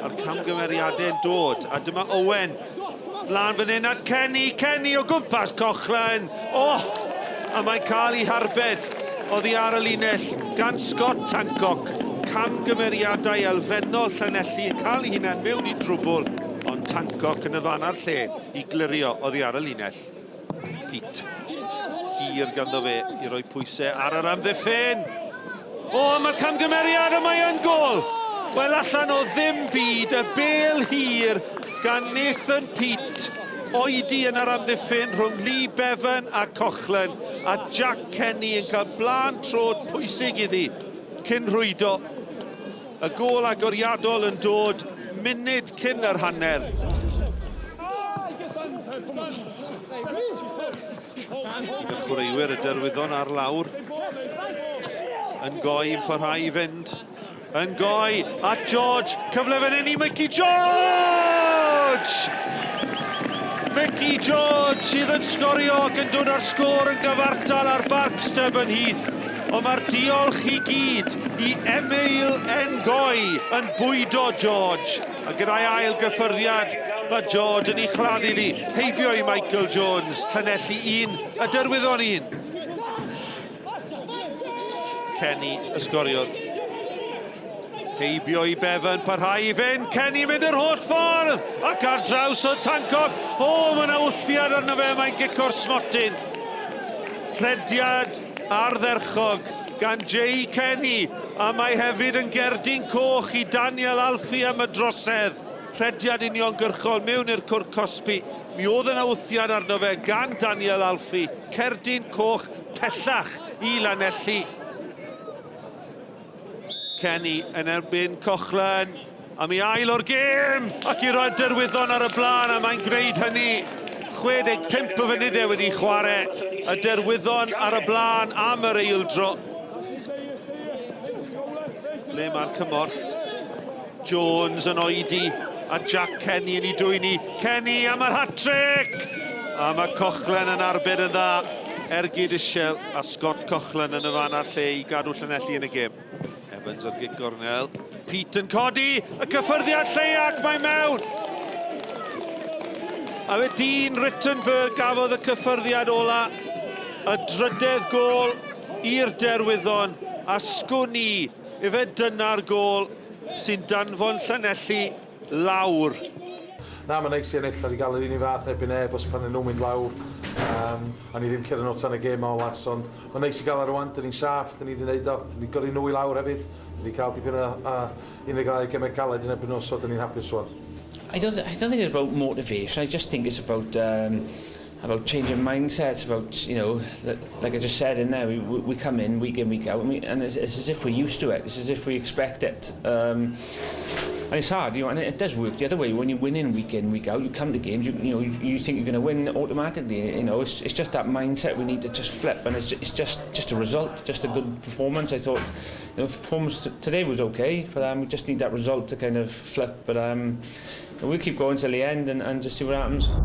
A'r camgymeriadau'n dod, a dyma Owen. Lan fan hyn at Kenny o gwmpas Cochlan. A mae'n cael ei harbed oddi ar y linell gan Scott Tancock. Camgymeriadau elfennol Llanelli yn cael ei hunain mewn i drwbl, ond Tancock yn y fan ar lle i glirio oddi ar y linell. Pete. Hir ganddo fe i roi pwysau ar yr amddiffyn. Mae'r camgymeriad yma yn gol. Wel, allan o ddim byd, y bel hir gan Nathan Pete. Oedi yn yr amddiffyn rhwng Lee Bevan a Cochlan, a Jack Kenny yn cael blaen trod pwysig iddi cyn rwydo. Y gol agoriadol yn dod munud cyn yr hanner. Y chwaraewyr y derwyddon ar lawr. Yn goi yn parhau i fynd. Yn goi at George. Cyfle fan hyn i Mickey George! Mickey George sydd yn sgorio ac yn dod ar sgôr yn gyfartal ar Barkstub yn Heath. Ond mae'r diolch i gyd i Emil Ngoi yn bwydo George. A gyda'i ail gyffyrddiad, mae George yn ei chladdu ddi. Heibio i Michael Jones, Llanelli 1, y derwyddon 1. Kenny ysgoriwr. Heibio i Bevan, parhau i fynd. Kenny mynd yr holl ffordd ac ar draws o Tancock. Mae yna wthiad arno fe, mae'n gico'r smotyn. Rhediad ardderchog gan Jay Kenny, a mae hefyd yn gerdyn coch i Daniel Alfie am y drosedd. Rhediad uniongyrchol mewn i'r cwr Cosby. Mi oedd yna wthiad arno fe gan Daniel Alfie. Cerdyn coch pellach i Llanelli. Kenny yn erbyn Cochlan, a mi ail o'r gêm ac i roi'r derwyddon ar y blaen, a mae'n gwneud hynny. 65 o funudau wedi chwarae, y derwyddon ar y blaen am yr eildro. Le mae'r cymorth. Jones yn oedi, a Jack Kenny yn ei dwyni. Kenny am yr hat-trick! A mae Cochlan yn arbed yn dda. Ergyd Ishel a Scott Cochlan yn y fan ar lle i gadw Llanelli yn y gêm. Evans ar gig gornel. Pete yn codi, y cyffyrddiad lleiac, mae mewn. A fe Dean Rittenberg gafodd y cyffyrddiad ola. Y drydedd gol i'r derwyddon, a sgwni ife dyna'r gol sy'n danfon Llanelli lawr. Na, mae'n neis i ennill ar ei gael yr un i fath ebyn os pan nhw'n mynd lawr. A ni ddim cyrraedd nhw tan y gêm ola, ond mae'n neis i gael ar rwan, dyn ni'n saff, dyn ni wedi gwneud o, dyn ni'n gyrru nhw i lawr hefyd, dyn ni'n cael dipyn o 12 gemau caled yn ebyn os, so dyn ni'n hapus rwan. I don't think it's about motivation. I just think it's about changing mindsets. About, you know, like I just said in there, we come in week in, week out, and it's as if we're used to it. It's as if we expect it. And it's hard, you know, and it does work the other way. When you win in, week out, you come to games, you think you're going to win automatically. You know, it's just that mindset we need to just flip, and it's just a result, just a good performance. I thought, you know, performance today was okay, but we just need that result to kind of flip. But we'll keep going till the end and just see what happens.